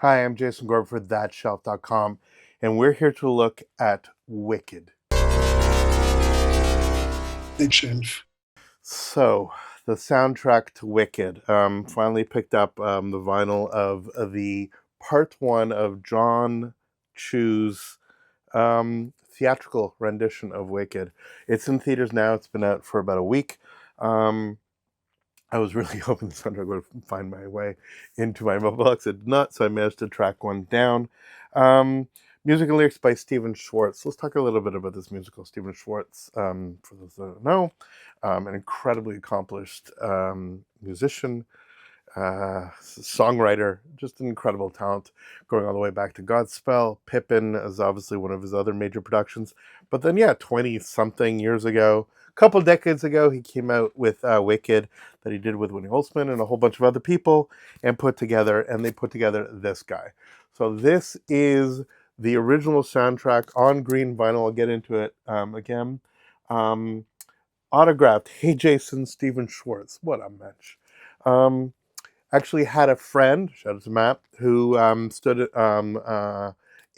Hi, I'm Jason Gordon for ThatShelf.com, and we're here to look at Wicked. So, the soundtrack to Wicked finally picked up the vinyl of the part one of Jon Chu's theatrical rendition of Wicked. It's in theaters now. It's been out for about a week. Um, I was really hoping the soundtrack would find my way into my mobile box. It did not, so I managed to track one down. Um, Music and lyrics by Stephen Schwartz. Let's talk a little bit about this musical. Stephen Schwartz, for those that don't know, an incredibly accomplished musician, songwriter, just an incredible talent, going all the way back to Godspell. Pippin is obviously one of his other major productions. But then, 20-something years ago, a couple decades ago, he came out with Wicked, that he did with Winnie Holzman and a whole bunch of other people, and they put together this guy. So this is the original soundtrack on green vinyl. I'll get into it again. Autographed. Hey, Jason, Stephen Schwartz. What a match. Actually had a friend, shout out to Matt, who stood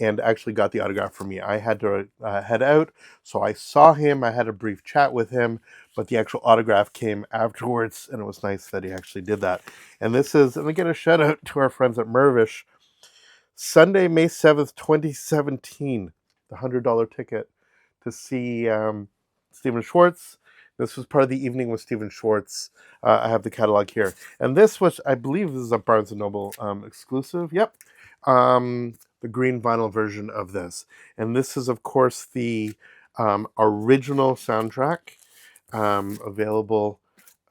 and actually got the autograph for me. I had to head out, so I saw him. I had a brief chat with him, but the actual autograph came afterwards, and it was nice that he actually did that. And this is, and again, a shout out to our friends at Mervish. Sunday, May 7th, 2017, the $100 ticket to see Stephen Schwartz. This was part of the evening with Stephen Schwartz. I have the catalog here. And this was, I believe this is a Barnes & Noble exclusive. Yep. The green vinyl version of this. And this is, of course, the original soundtrack, available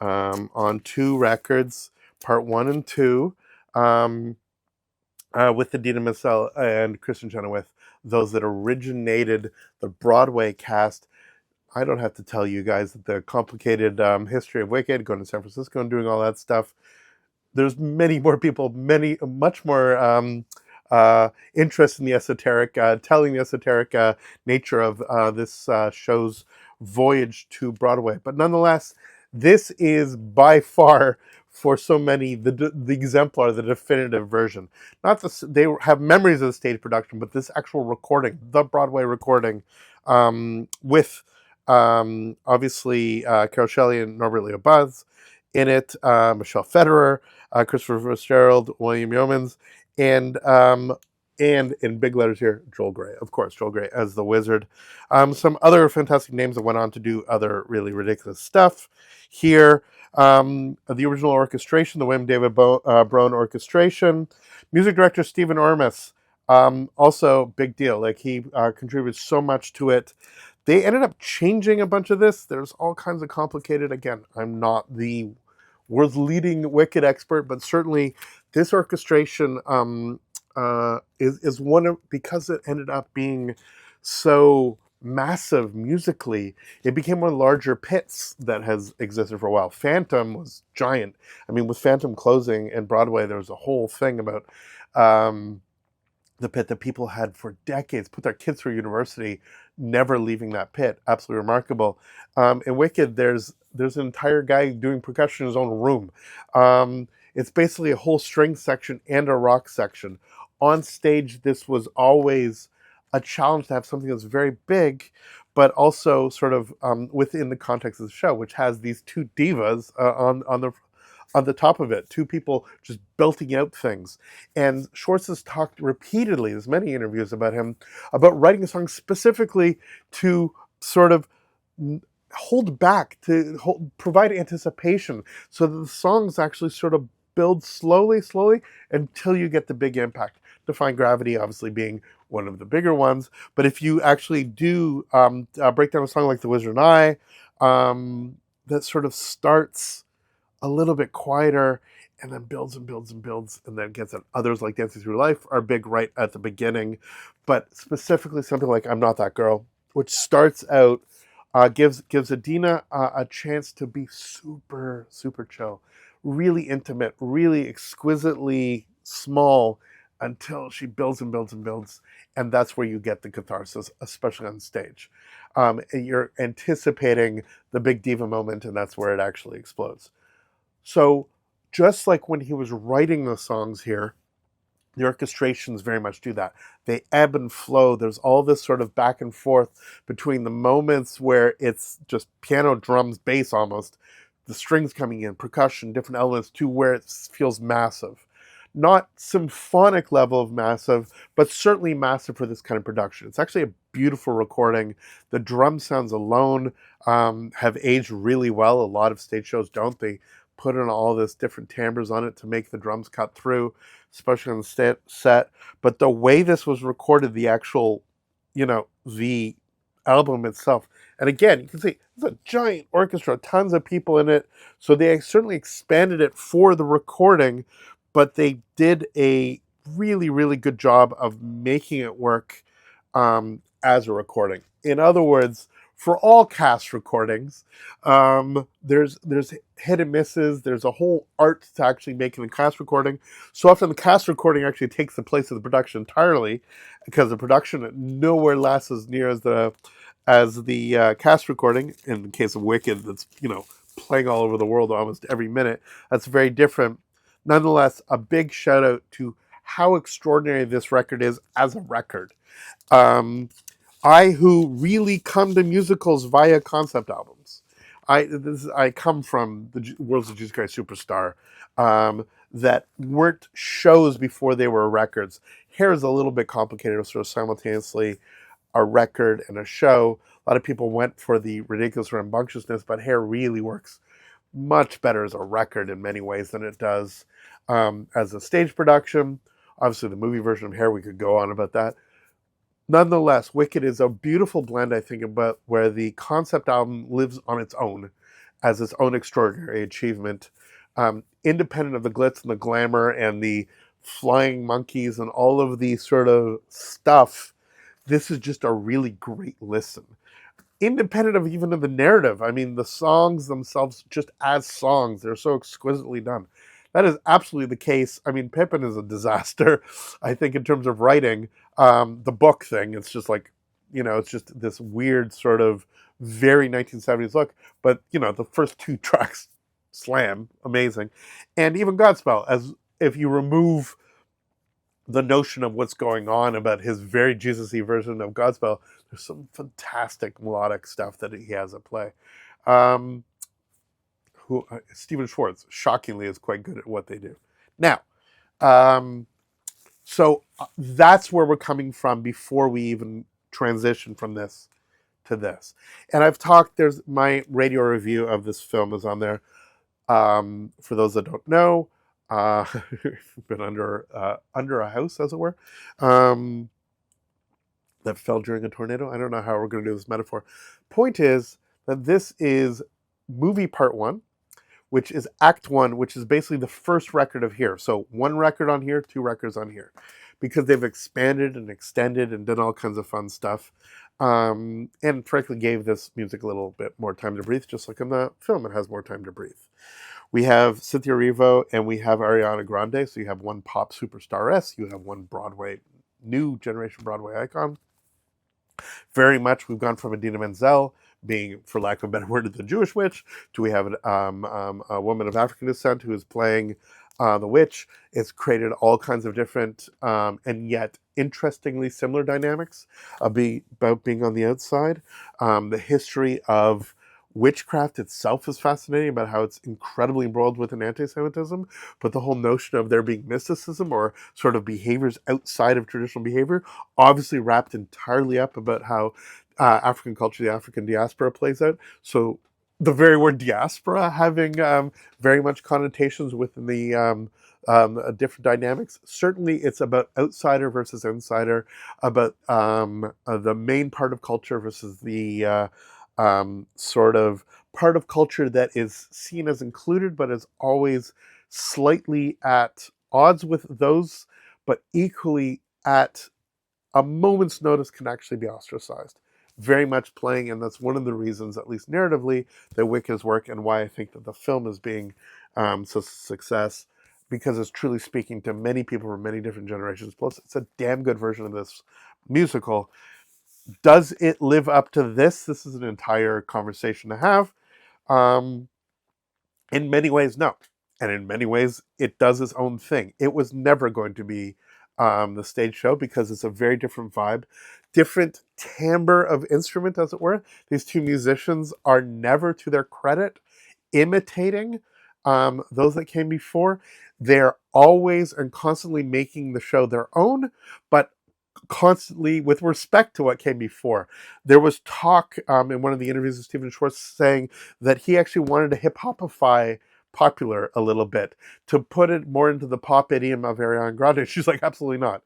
on two records, part 1 and 2, with Idina, Menzel and Kristen, Chenowith, those that originated the Broadway cast. I don't have to tell you guys that the complicated history of Wicked, going to San Francisco and doing all that stuff. There's many more people, much more interest in the esoteric, telling the esoteric nature of this show's voyage to Broadway. But nonetheless, this is by far, for so many, the exemplar, the definitive version. Not the, they have memories of the stage production, but this actual recording, the Broadway recording, with obviously Carol Shelley and Norbert Leo Buzz in it, Michelle Federer, Christopher Fitzgerald, William Yeomans, and in big letters here, Joel Grey, of course, Joel Grey as the Wizard. Some other fantastic names that went on to do other really ridiculous stuff here. The original orchestration, the William David Brown orchestration. Music director Stephen Ormus, also big deal. Like, he contributed so much to it. They ended up changing a bunch of this. There's all kinds of complicated. Again, I'm not the world's leading Wicked expert, but certainly this orchestration is one of, because it ended up being so massive musically, it became one of the larger pits that has existed for a while. Phantom was giant. I mean, with Phantom closing in Broadway, there was a whole thing about the pit that people had for decades, put their kids through university, never leaving that pit. Absolutely remarkable. In Wicked, there's an entire guy doing percussion in his own room. It's basically a whole string section and a rock section. On stage, this was always a challenge to have something that's very big, but also sort of within the context of the show, which has these two divas on the top of it, two people just belting out things. And Schwartz has talked repeatedly, there's many interviews about him, about writing a song specifically to sort of hold back, to provide anticipation, so that the songs actually sort of build slowly until you get the big impact. Defying Gravity obviously being one of the bigger ones, but if you actually do break down a song like The Wizard and I, that sort of starts a little bit quieter and then builds and builds and builds, and then gets at others like Dancing Through Life are big right at the beginning. But specifically something like I'm Not That Girl, which starts out, gives Idina a chance to be super chill, really intimate, really exquisitely small, until she builds and builds and builds, and that's where you get the catharsis, especially on stage. And you're anticipating the big diva moment, and that's where it actually explodes. So just like when he was writing the songs here, The orchestrations very much do that. They ebb and flow. There's all this sort of back and forth between the moments where it's just piano, drums, bass almost, the strings coming in, percussion, different elements, to where it feels massive. Not symphonic level of massive, but certainly massive for this kind of production. It's actually a beautiful recording. The drum sounds alone have aged really well. A lot of stage shows don't. They put in all this different timbres on it to make the drums cut through, especially on the set. But the way this was recorded, the actual, the album itself, and again, you can see it's a giant orchestra, tons of people in it. So they certainly expanded it for the recording, but they did a really, really good job of making it work as a recording. In other words, for all cast recordings, there's hit and misses. There's a whole art to actually making the cast recording. So often the cast recording actually takes the place of the production entirely, because the production nowhere lasts as near as the cast recording. In the case of Wicked, that's playing all over the world almost every minute. That's very different. Nonetheless, a big shout out to how extraordinary this record is as a record. I who really come to musicals via concept albums. I come from the World's a Jesus Christ Superstar, that weren't shows before they were records. Hair is a little bit complicated, sort of simultaneously a record and a show. A lot of people went for the ridiculous rambunctiousness, but Hair really works much better as a record in many ways than it does as a stage production. Obviously, the movie version of Hair, we could go on about that. Nonetheless, Wicked is a beautiful blend, I think, about where the concept album lives on its own as its own extraordinary achievement, independent of the glitz and the glamour and the flying monkeys and all of the sort of stuff. This is just a really great listen. Independent of even of the narrative. I mean, the songs themselves, just as songs, they're so exquisitely done. That is absolutely the case. I mean, Pippin is a disaster, I think, in terms of writing. The book thing, it's just like, it's just this weird sort of very 1970s look. But, the first two tracks, slam, amazing. And even Godspell, as if you remove the notion of what's going on about his very Jesus-y version of Godspell, there's some fantastic melodic stuff that he has at play. Stephen Schwartz, shockingly, is quite good at what they do. Now, so that's where we're coming from before we even transition from this to this. And I've talked, there's my radio review of this film is on there. For those that don't know, been under a house, as it were, that fell during a tornado. I don't know how we're going to do this metaphor. Point is that this is movie part 1, which is Act 1, which is basically the first record of Here. So 1 record on Here, 2 records on Here, because they've expanded and extended and done all kinds of fun stuff. And frankly gave this music a little bit more time to breathe, just like in the film, it has more time to breathe. We have Cynthia Erivo and we have Ariana Grande. So you have one pop superstaress, you have one Broadway, new generation Broadway icon. Very much, we've gone from Idina Menzel being, for lack of a better word, the Jewish witch, to we have a woman of African descent who is playing the witch. It's created all kinds of different and yet interestingly similar dynamics about being on the outside. The history of witchcraft itself is fascinating, about how it's incredibly embroiled within anti-Semitism, but the whole notion of there being mysticism or sort of behaviors outside of traditional behavior, obviously wrapped entirely up about how African culture, the African diaspora plays out. So the very word diaspora having very much connotations within the different dynamics. Certainly it's about outsider versus insider, about the main part of culture versus the sort of part of culture that is seen as included, but is always slightly at odds with those, but equally at a moment's notice can actually be ostracized. Very much playing, and that's one of the reasons, at least narratively, that Wicca's work, and why I think that the film is being such a success, because it's truly speaking to many people from many different generations. Plus, it's a damn good version of this musical. Does it live up to this? This is an entire conversation to have. In many ways, no. And in many ways, it does its own thing. It was never going to be the stage show, because it's a very different vibe, different timbre of instrument, as it were. These two musicians are never, to their credit, imitating those that came before. They're always and constantly making the show their own, but constantly with respect to what came before. There was talk in one of the interviews with Stephen Schwartz saying that he actually wanted to hip-hopify Popular a little bit, to put it more into the pop idiom of Ariana Grande. She's like, absolutely not.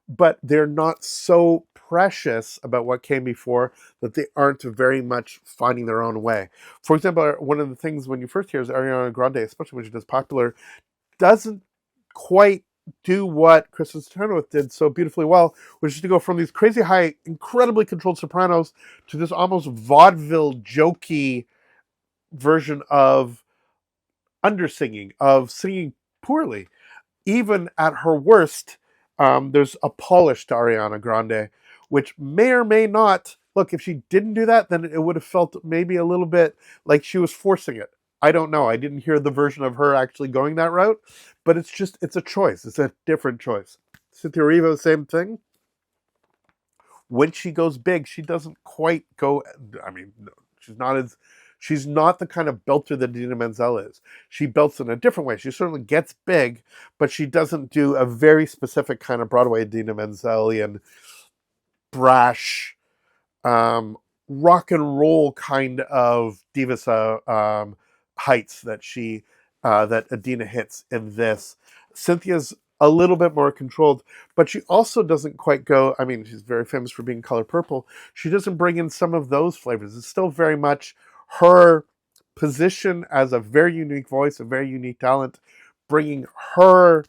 But they're not so precious about what came before that they aren't very much finding their own way. For example, one of the things when you first hear is Ariana Grande, especially when she does Popular, doesn't quite do what Kristen Chenowith did so beautifully well, which is to go from these crazy high, incredibly controlled sopranos to this almost vaudeville jokey version of undersinging, of singing poorly. Even at her worst, there's a polish to Ariana Grande, which may or may not, look, if she didn't do that, then it would have felt maybe a little bit like she was forcing it. I don't know. I didn't hear the version of her actually going that route, but it's a choice. It's a different choice. Cynthia Erivo, same thing. When she goes big, she doesn't quite go, I mean, no, she's not the kind of belter that Idina Menzel is. She belts in a different way. She certainly gets big, but she doesn't do a very specific kind of Broadway Idina Menzelian brash, rock and roll kind of divas heights that that Idina hits in this. Cynthia's a little bit more controlled, but she also doesn't quite go. I mean, she's very famous for being color purple. She doesn't bring in some of those flavors. It's still very much her position as a very unique voice, a very unique talent, bringing her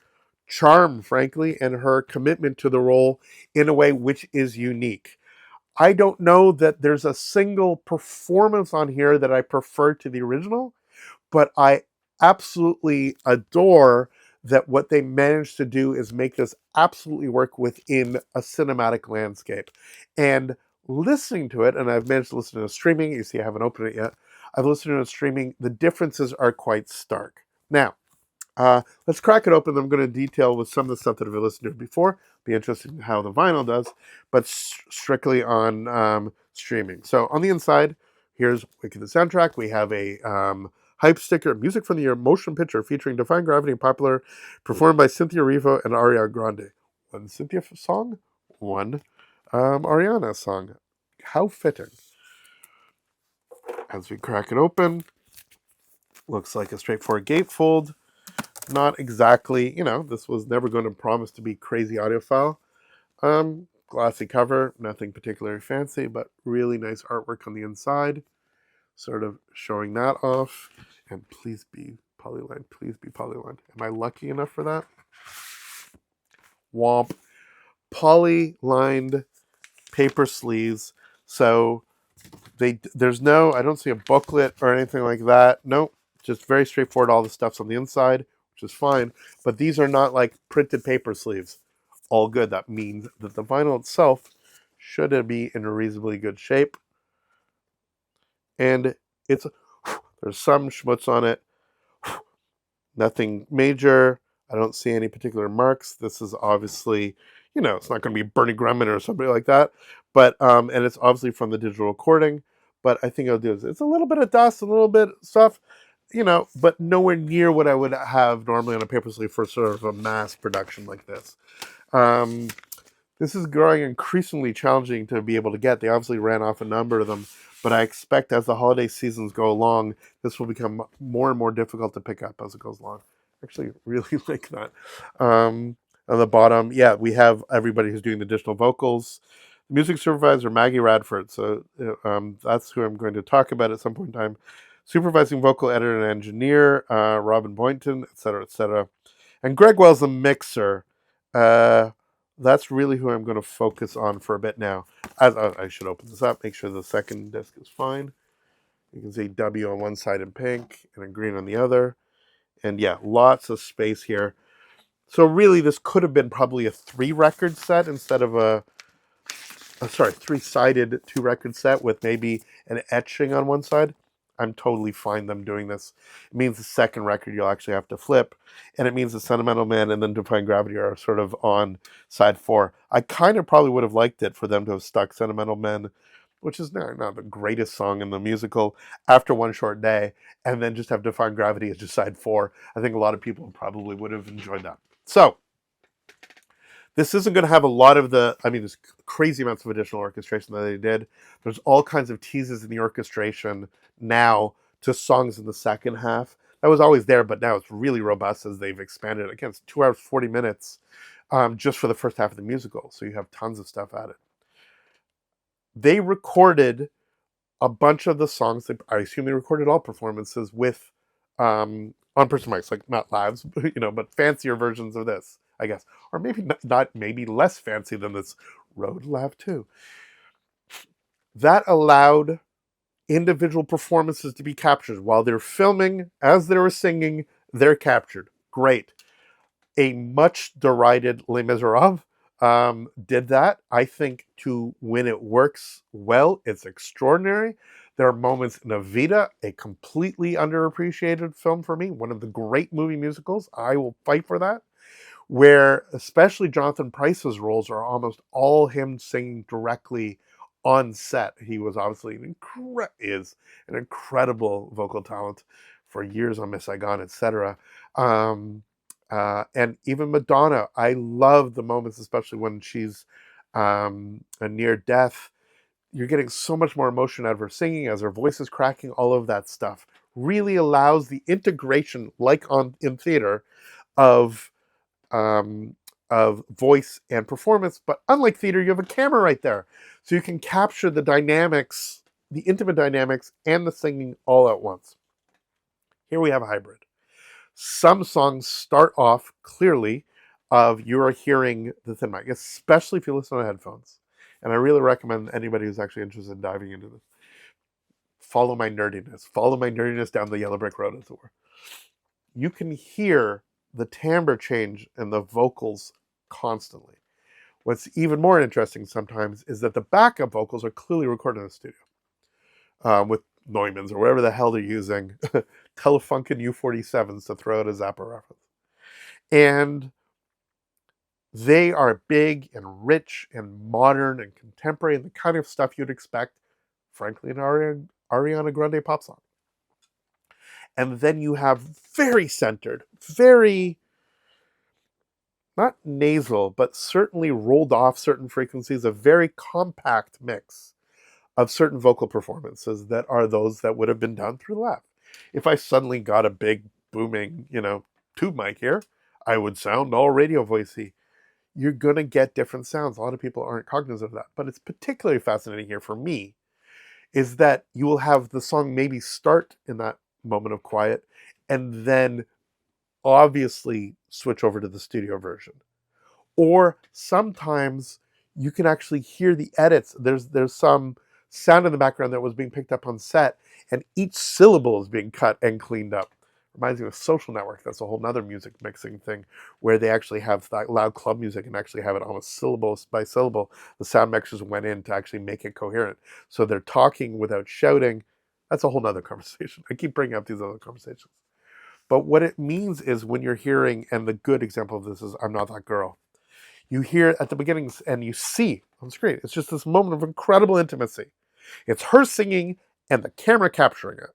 charm, frankly, and her commitment to the role in a way which is unique. I don't know that there's a single performance on here that I prefer to the original, but I absolutely adore that what they managed to do is make this absolutely work within a cinematic landscape. And listening to it, and I've managed to listen to it streaming, you see I haven't opened it yet, I've listened to it streaming, the differences are quite stark. Now, let's crack it open. I'm going to detail with some of the stuff that I've listened to before. Be interested in how the vinyl does, but strictly on streaming. So on the inside, here's Wicked the soundtrack. We have a hype sticker, music from the year motion picture featuring Defying Gravity and Popular, performed by Cynthia Erivo and Ariana Grande. One Cynthia song, one Ariana song. How fitting. As we crack it open, looks like a straightforward gatefold. Not exactly, this was never going to promise to be crazy audiophile. Glossy cover, nothing particularly fancy, but really nice artwork on the inside. Sort of showing that off. And please be polylined. Please be polylined. Am I lucky enough for that? Womp. Poly-lined paper sleeves. So there's no, I don't see a booklet or anything like that. Nope. Just very straightforward. All the stuff's on the inside, which is fine. But these are not like printed paper sleeves. All good. That means that the vinyl itself should be in a reasonably good shape. And there's some schmutz on it. Nothing major. I don't see any particular marks. This is obviously, it's not going to be Bernie Grumman or somebody like that. But, and it's obviously from the digital recording. But I think I'll do is it's a little bit of dust, a little bit of stuff, but nowhere near what I would have normally on a paper sleeve for sort of a mass production like this. This is growing increasingly challenging to be able to get. They obviously ran off a number of them, but I expect as the holiday seasons go along, this will become more and more difficult to pick up as it goes along. I actually really like that. On the bottom, we have everybody who's doing the additional vocals. The music supervisor, Maggie Radford. So that's who I'm going to talk about at some point in time. Supervising vocal editor and engineer, Robin Boynton, etc., etc. And Greg Wells, the mixer. That's really who I'm going to focus on for a bit now. I should open this up, make sure the second disc is fine. You can see W on one side in pink and in green on the other. And lots of space here. So really, this could have been probably a 3-record set instead of a 3-sided 2-record set with maybe an etching on one side. I'm totally fine them doing this. It means the second record you'll actually have to flip, and it means the Sentimental Man and then Defying Gravity are sort of on side 4. I kind of probably would have liked it for them to have stuck Sentimental Men, which is not the greatest song in the musical, after One Short Day, and then just have Defying Gravity as just side 4. I think a lot of people probably would have enjoyed that. So, this isn't going to have a lot of there's crazy amounts of additional orchestration that they did. There's all kinds of teases in the orchestration now to songs in the second half. That was always there, but now it's really robust as they've expanded. Again, it's 2 hours, 40 minutes just for the first half of the musical. So you have tons of stuff added. They recorded a bunch of the songs. I assume they recorded all performances with on-person mics, like not lives, but fancier versions of this, I guess. Or maybe not maybe less fancy than this Rode Lav 2. That allowed individual performances to be captured. While they're filming, as they were singing, they're captured. Great. A much derided Les Miserables did that. I think when it works well, it's extraordinary. There are moments in Evita, a completely underappreciated film for me, one of the great movie musicals. I will fight for that. Where especially Jonathan Pryce's roles are almost all him singing directly on set. He was obviously is an incredible vocal talent for years on Miss Saigon, etc. And even Madonna, I love the moments, especially when she's a near death. You're getting so much more emotion out of her singing as her voice is cracking. All of that stuff really allows the integration, like in theater, of voice and performance. But unlike theater, you have a camera right there, so you can capture the dynamics, the intimate dynamics, and the singing all at once. Here we have a hybrid. Some songs start off clearly of you are hearing the thin mic, especially if you listen on headphones. And I really recommend anybody who's actually interested in diving into this, follow my nerdiness down the yellow brick road, as it were. You can hear the timbre change in the vocals constantly. What's even more interesting sometimes is that the backup vocals are clearly recorded in the studio with Neumann's or whatever the hell they're using, Telefunken U47s to throw out a Zappa reference. And they are big and rich and modern and contemporary and the kind of stuff you'd expect, frankly, in an Ariana Grande pop song. And then you have very centered, very, not nasal, but certainly rolled off certain frequencies, a very compact mix of certain vocal performances that are those that would have been done through Lav. If I suddenly got a big booming, tube mic here, I would sound all radio voicey. You're going to get different sounds. A lot of people aren't cognizant of that. But it's particularly fascinating here for me is that you will have the song maybe start in that moment of quiet and then obviously switch over to the studio version. Or sometimes you can actually hear the edits. There's some sound in the background that was being picked up on set, and each syllable is being cut and cleaned up. Reminds me of Social Network. That's a whole nother music mixing thing where they actually have that loud club music and actually have it almost syllable by syllable. The sound mixers went in to actually make it coherent. So they're talking without shouting. That's a whole nother conversation. I keep bringing up these other conversations. But what it means is when you're hearing, and the good example of this is I'm Not That Girl. You hear at the beginning and you see on screen, it's just this moment of incredible intimacy. It's her singing and the camera capturing it.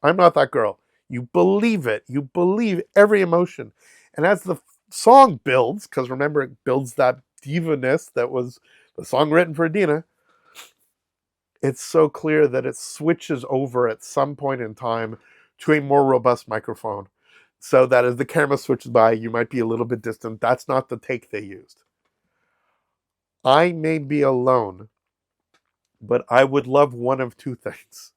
I'm Not That Girl. You believe it. You believe every emotion. And as the song builds, because remember, it builds that diva-ness that was the song written for Idina, it's so clear that it switches over at some point in time to a more robust microphone. So that as the camera switches by, you might be a little bit distant. That's not the take they used. I may be alone, but I would love one of two things.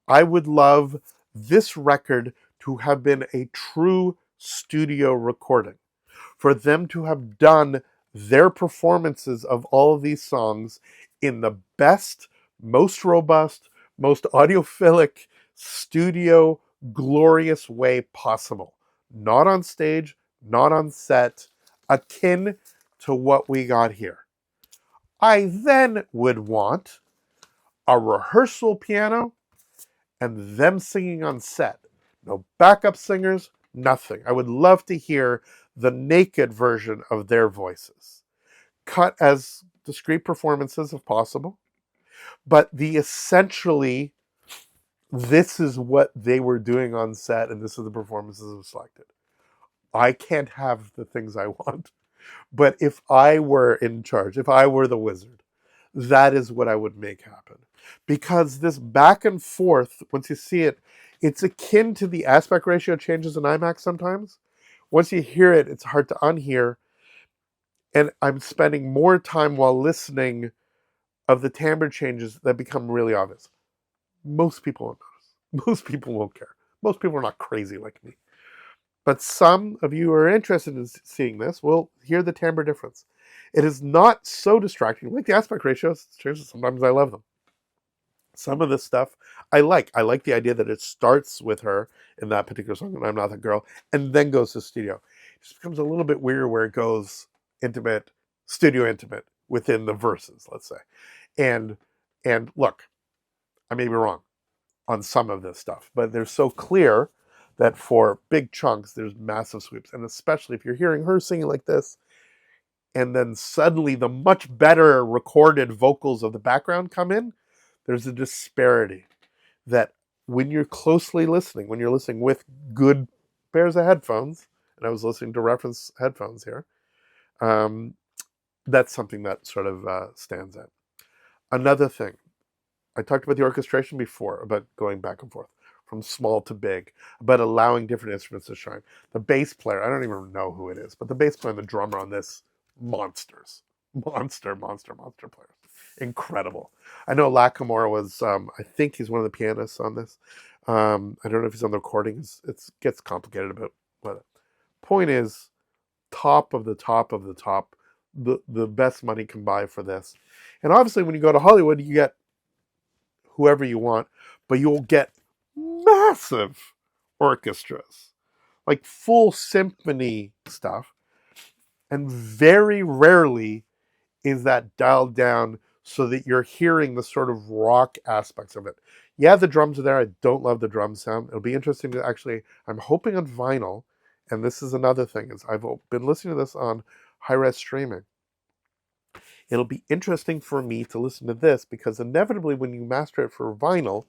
I would love this record to have been a true studio recording, for them to have done their performances of all of these songs in the best, most robust, most audiophilic, studio, glorious way possible. Not on stage, not on set, akin to what we got here. I then would want a rehearsal piano, and them singing on set. No backup singers, nothing. I would love to hear the naked version of their voices, cut as discrete performances if possible, but the essentially this is what they were doing on set and this is the performances I've selected. I can't have the things I want, but if I were in charge, if I were the wizard, that is what I would make happen. Because this back and forth, once you see it, it's akin to the aspect ratio changes in IMAX sometimes. Once you hear it, it's hard to unhear. And I'm spending more time while listening of the timbre changes that become really obvious. Most people won't notice. Most people won't care. Most people are not crazy like me. But some of you who are interested in seeing this will hear the timbre difference. It is not so distracting. Like the aspect ratios, sometimes I love them. Some of this stuff I like. I like the idea that it starts with her in that particular song, and I'm Not That Girl, and then goes to studio. It just becomes a little bit weird where it goes intimate, studio intimate within the verses, let's say. And look, I may be wrong on some of this stuff, but they're so clear that for big chunks, there's massive sweeps. And especially if you're hearing her singing like this, and then suddenly the much better recorded vocals of the background come in, there's a disparity that when you're closely listening, when you're listening with good pairs of headphones, and I was listening to reference headphones here, that's something that sort of stands out. Another thing, I talked about the orchestration before, about going back and forth from small to big, about allowing different instruments to shine. The bass player, I don't even know who it is, but the bass player and the drummer on this, monsters. Monster players. Incredible. I know Lackamore was, I think he's one of the pianists on this. I don't know if he's on the recordings. It gets complicated about what. Point is, top of the top of the top, the best money can buy for this. And obviously when you go to Hollywood, you get whoever you want, but you'll get massive orchestras, like full symphony stuff. And very rarely is that dialed down so that you're hearing the sort of rock aspects of it. Yeah, the drums are there. I don't love the drum sound. It'll be interesting to actually, I'm hoping on vinyl, and this is another thing, is I've been listening to this on high-res streaming. It'll be interesting for me to listen to this because inevitably when you master it for vinyl,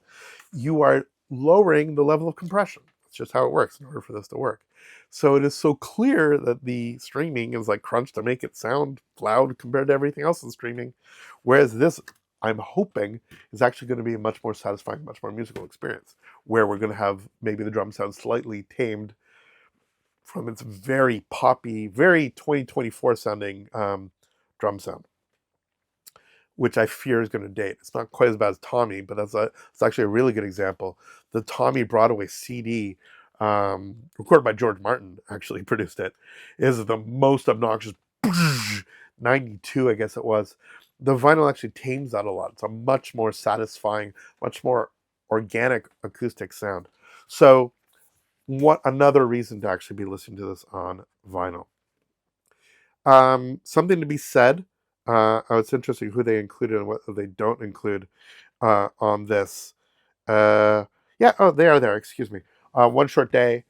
you are lowering the level of compression. That's just how it works in order for this to work. So it is so clear that the streaming is like crunched to make it sound loud compared to everything else in streaming. Whereas this, I'm hoping, is actually going to be a much more satisfying, much more musical experience, where we're going to have maybe the drum sound slightly tamed from its very poppy, very 2024 sounding drum sound, which I fear is going to date. It's not quite as bad as Tommy, but it's actually a really good example. The Tommy Broadway CD, recorded by George Martin, actually produced it, is the most obnoxious, 92, I guess it was. The vinyl actually tames that a lot. It's a much more satisfying, much more organic acoustic sound. So, what another reason to actually be listening to this on vinyl. Something to be said. It's interesting who they included and what they don't include on this. Yeah, oh, they are there. Excuse me. One Short Day.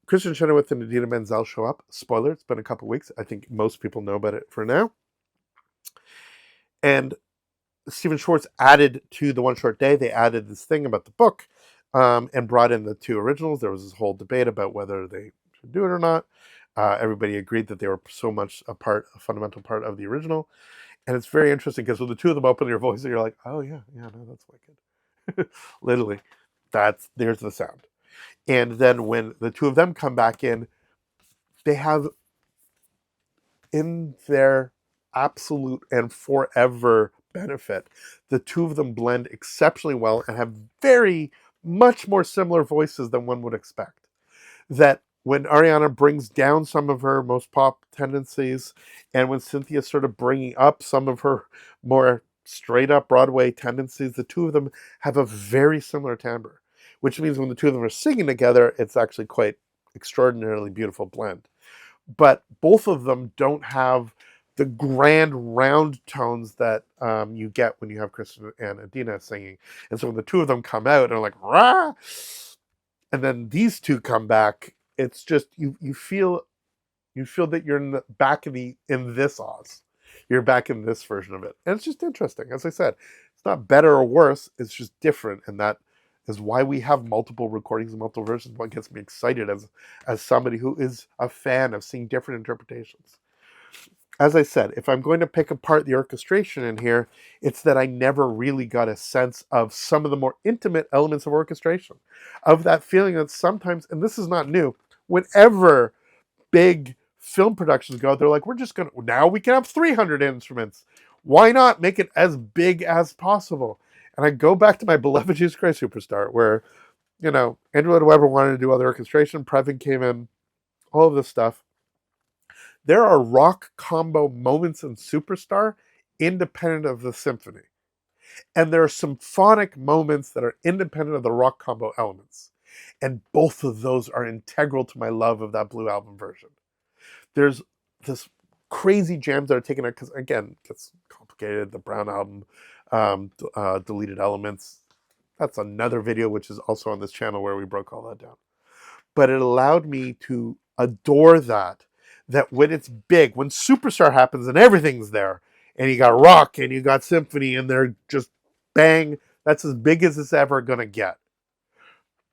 Kristen, Chenowith, and Idina Menzel show up. Spoiler, it's been a couple weeks. I think most people know about it for now. And Stephen Schwartz added to the One Short Day, they added this thing about the book and brought in the two originals. There was this whole debate about whether they should do it or not. Everybody agreed that they were so much a fundamental part of the original. And it's very interesting because when the two of them open your voice, you're like, oh yeah, no, that's wicked. Literally, there's the sound. And then when the two of them come back in, they have in their absolute and forever benefit, the two of them blend exceptionally well and have very much more similar voices than one would expect. That when Ariana brings down some of her most pop tendencies, and when Cynthia's sort of bringing up some of her more straight up Broadway tendencies, the two of them have a very similar timbre, which means when the two of them are singing together, it's actually quite extraordinarily beautiful blend. But both of them don't have the grand round tones that you get when you have Kristen and Idina singing. And so when the two of them come out and are like, rah, and then these two come back, it's just you feel that you're back in this Oz. You're back in this version of it. And it's just interesting. As I said, it's not better or worse, it's just different. And that is why we have multiple recordings and multiple versions. What gets me excited as somebody who is a fan of seeing different interpretations. As I said, if I'm going to pick apart the orchestration in here, it's that I never really got a sense of some of the more intimate elements of orchestration, of that feeling that sometimes, and this is not new, whenever big film productions go, they're like, now we can have 300 instruments. Why not make it as big as possible? And I go back to my beloved Jesus Christ Superstar, where, Andrew Lloyd Webber wanted to do all the orchestration, Previn came in, all of this stuff. There are rock combo moments in Superstar independent of the symphony. And there are symphonic moments that are independent of the rock combo elements. And both of those are integral to my love of that Blue Album version. There's this crazy jams that are taken out, because again, it gets complicated. The Brown Album, deleted elements. That's another video, which is also on this channel, where we broke all that down. But it allowed me to adore that when it's big, when Superstar happens and everything's there, and you got rock and you got symphony and they're just bang, that's as big as it's ever going to get.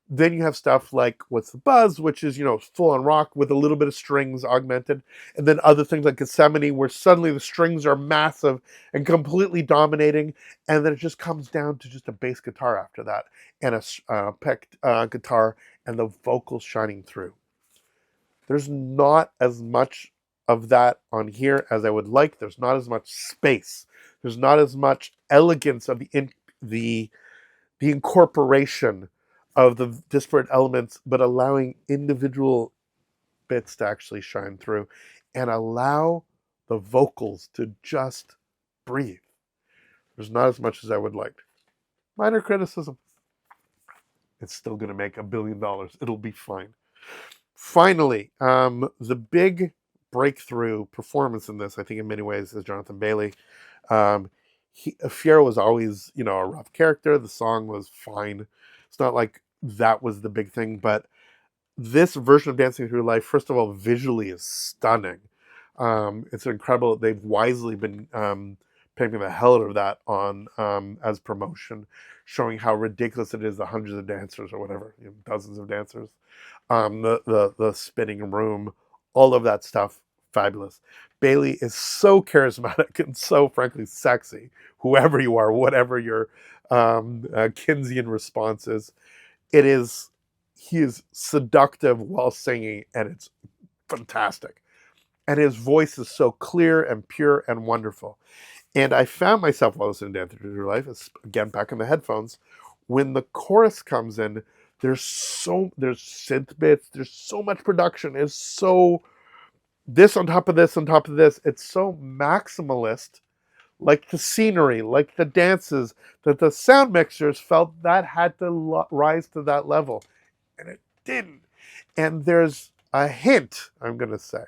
Then you have stuff like What's the Buzz, which is, full on rock with a little bit of strings augmented. And then other things like Gethsemane, where suddenly the strings are massive and completely dominating. And then it just comes down to just a bass guitar after that, and a picked guitar, and the vocals shining through. There's not as much of that on here as I would like. There's not as much space. There's not as much elegance of the incorporation of the disparate elements, but allowing individual bits to actually shine through and allow the vocals to just breathe. There's not as much as I would like. Minor criticism. It's still going to make $1 billion. It'll be fine. Finally, the big breakthrough performance in this, I think in many ways, is Jonathan Bailey. Fierro was always, a rough character. The song was fine. It's not like that was the big thing, but this version of Dancing Through Life, first of all, visually is stunning. It's incredible. They've wisely been picking the hell out of that on as promotion, showing how ridiculous it is, the hundreds of dancers or whatever, dozens of dancers. The spinning room, all of that stuff, fabulous. Bailey is so charismatic and so, frankly, sexy. Whoever you are, whatever your Keynesian response is, he is seductive while singing, and it's fantastic. And his voice is so clear and pure and wonderful. And I found myself, while listening to Dancing Through Life, again, back in the headphones, when the chorus comes in, there's synth bits, there's so much production, it's so this on top of this on top of this, it's so maximalist, like the scenery, like the dances, that the sound mixers felt that had to rise to that level, and it didn't. And there's a hint, I'm going to say,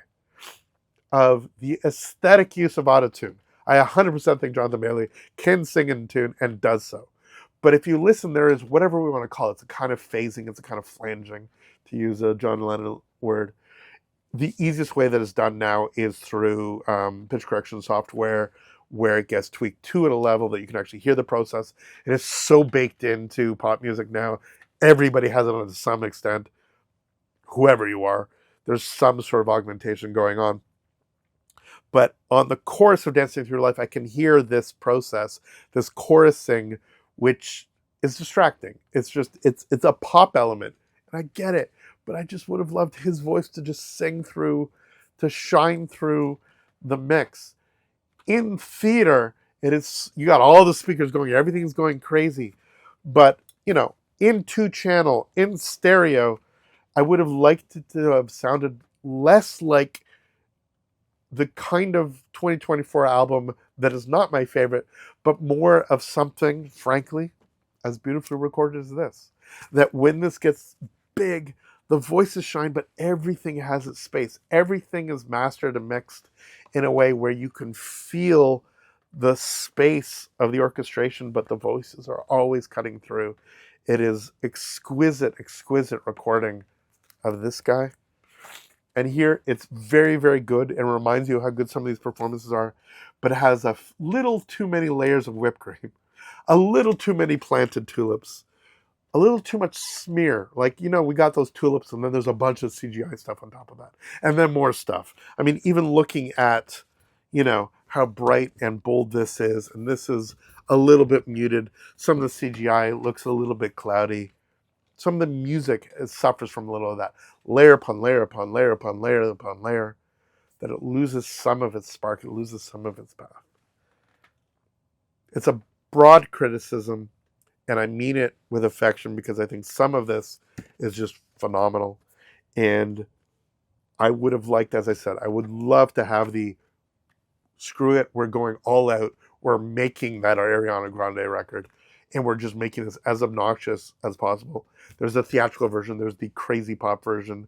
of the aesthetic use of autotune. I 100% think Jonathan Bailey can sing in tune and does so. But if you listen, there is whatever we want to call it. It's a kind of phasing. It's a kind of flanging, to use a John Lennon word. The easiest way that it's done now is through pitch correction software, where it gets tweaked to at a level that you can actually hear the process. It is so baked into pop music now. Everybody has it to some extent. Whoever you are, there's some sort of augmentation going on. But on the chorus of Dancing Through Life, I can hear this process, this chorusing, which is distracting. It's a pop element, and I get it, but I just would have loved his voice to just sing through, to shine through the mix. In theater, you got all the speakers going, everything's going crazy, but in 2-channel, in stereo, I would have liked it to have sounded less like the kind of 2024 album that is not my favorite, but more of something, frankly, as beautifully recorded as this. That when this gets big, the voices shine, but everything has its space. Everything is mastered and mixed in a way where you can feel the space of the orchestration, but the voices are always cutting through. It is exquisite, exquisite recording of this guy. And here it's very, very good and reminds you how good some of these performances are, but it has a little too many layers of whipped cream, a little too many planted tulips, a little too much smear. Like, we got those tulips and then there's a bunch of CGI stuff on top of that. And then more stuff. I mean, even looking at, how bright and bold this is, and this is a little bit muted. Some of the CGI looks a little bit cloudy. Some of the music suffers from a little of that. Layer upon layer upon layer upon layer upon layer. That it loses some of its spark. It loses some of its path. It's a broad criticism, and I mean it with affection because I think some of this is just phenomenal. And I would have liked, as I said, I would love to have the screw it, we're going all out. We're making that Ariana Grande record. And we're just making this as obnoxious as possible. There's a theatrical version. There's the crazy pop version.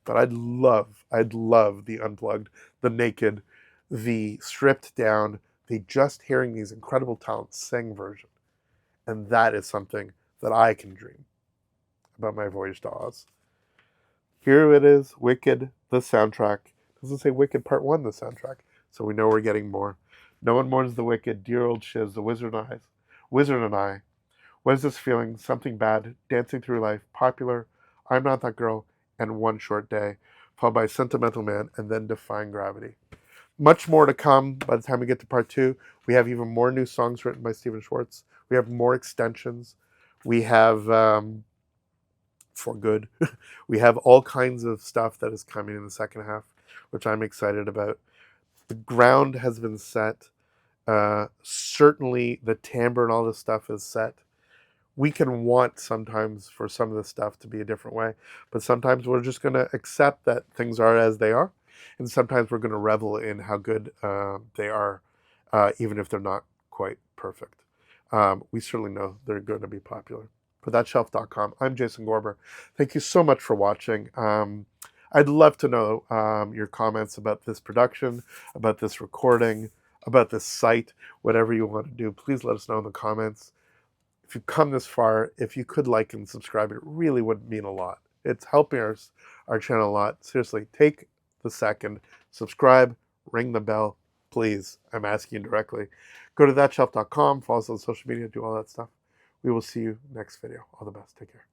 But I'd love the unplugged, the naked, the stripped down, the just hearing these incredible talents sing version. And that is something that I can dream about my voyage to Oz. Here it is, Wicked, the soundtrack. It doesn't say Wicked Part 1, the soundtrack. So we know we're getting more. No one mourns the wicked, dear old shiz, the wizard and I. What is this feeling? Something bad, dancing through life, popular, I'm not that girl, and one short day, followed by Sentimental Man, and then Defying Gravity. Much more to come by the time we get to part 2. We have even more new songs written by Stephen Schwartz. We have more extensions. We have, for good, we have all kinds of stuff that is coming in the second half, which I'm excited about. The ground has been set. Certainly the timbre and all this stuff is set. We can want sometimes for some of this stuff to be a different way, but sometimes we're just going to accept that things are as they are, and sometimes we're going to revel in how good they are, even if they're not quite perfect. We certainly know they're going to be popular. PutThatShelf.com. I'm Jason Gorber. Thank you so much for watching. I'd love to know your comments about this production, about this recording, about this site, whatever you want to do. Please let us know in the comments. If you've come this far, if you could like and subscribe, it really would mean a lot. It's helping our channel a lot. Seriously, take the second, subscribe, ring the bell, please. I'm asking you directly. Go to thatshelf.com, follow us on social media, do all that stuff. We will see you next video. All the best. Take care.